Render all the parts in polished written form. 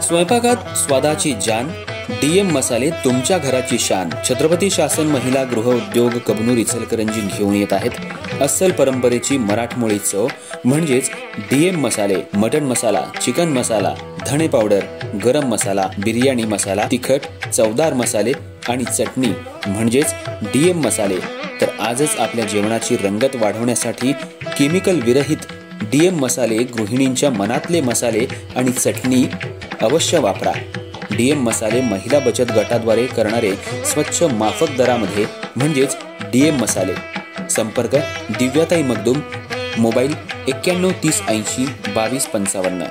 स्वयंपाकात स्वादाची जान, डीएम मसाले तुमच्या घराची शान. छत्रपती शासन महिला गृह उद्योग कबनूर इचलकरंजी घेऊन येत आहेत अस्सल परंपरेची मराठमोळी चव म्हणजेच डीएम मसाले. मटन मसाला, चिकन मसाला, धणे पावडर, गरम मसाला, बिर्याणी मसाला, तिखट चवदार मसाले आणि चटणी म्हणजेच डीएम मसाले. तर आजच आपल्या जेवणाची रंगत वाढवण्यासाठी केमिकल विरहित डीएम मसाले, गृहिणींच्या मनातले मसाले आणि चटणी अवश्य वापरा. डीएम मसाले महिला बचत गटाद्वारे करणारे स्वच्छ माफक दरामध्ये म्हणजेच डीएम मसाले. संपर्क दिव्याताई मगदूम, मोबाईल 91 30 80 22 55.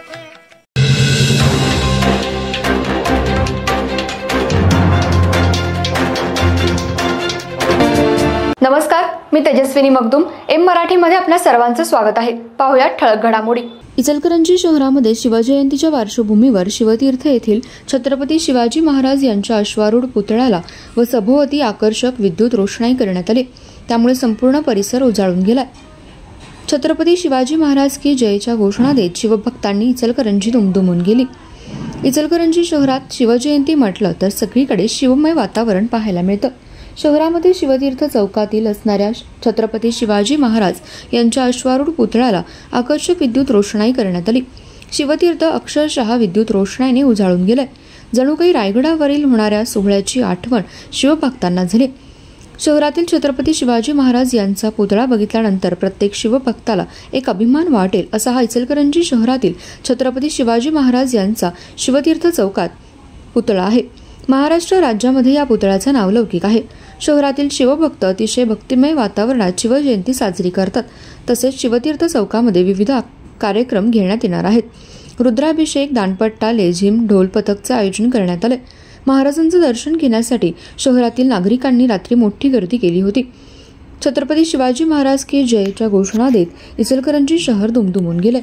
नमस्कार, मी तेजस्विनी मगदूम. एम मराठीमध्ये आपल्या सर्वांचं स्वागत आहे. पाहूया ठळक घडामोडी. इचलकरंजी शहरामध्ये शिवजयंतीच्या पार्श्वभूमीवर शिवतीर्थ येथील छत्रपती शिवाजी महाराज यांच्या अश्वारूढ पुतळ्याला व सभोवती आकर्षक विद्युत रोषणाई करण्यात आली. त्यामुळे संपूर्ण परिसर उजाळून गेलाय. छत्रपती शिवाजी महाराज की जयच्या घोषणा देत शिवभक्तांनी इचलकरंजी दुमदुमून गेली. इचलकरंजी शहरात शिवजयंती म्हटलं तर सगळीकडे शिवमय वातावरण पाहायला मिळतं. शहरामध्ये शिवतीर्थ चौकातील असणाऱ्या छत्रपती शिवाजी महाराज यांच्या अश्वारूढ पुतळ्याला आकर्षक विद्युत रोषणाई करण्यात आली. शिवतीर्थ अक्षरशः विद्युत रोषणाईने उजाळून गेलंय. जणू काही रायगडावरील होणाऱ्या सोहळ्याची आठवण शिवभक्तांना झाली. शहरातील छत्रपती शिवाजी महाराज यांचा पुतळा बघितल्यानंतर प्रत्येक शिवभक्ताला एक अभिमान वाटेल असा हा इचलकरंजी शहरातील छत्रपती शिवाजी महाराज यांचा शिवतीर्थ चौकात पुतळा आहे. महाराष्ट्र राज्यामध्ये या पुतळ्याचा नावलौकिक आहे. शहरातील शिवभक्त अतिशय भक्तिमय वातावरणात शिवजयंती साजरी करतात. तसेच शिवतीर्थ चौकामध्ये विविध कार्यक्रम घेण्यात येणार आहेत. रुद्राभिषेक, दांडपट्टा, लेझिम, ढोल पथकचे आयोजन करण्यात आले. महाराजांचं दर्शन घेण्यासाठी शहरातील नागरिकांनी रात्री मोठी गर्दी केली होती. छत्रपती शिवाजी महाराज की जयच्या घोषणा देत इचलकरंजी शहर दुमदुमून गेले.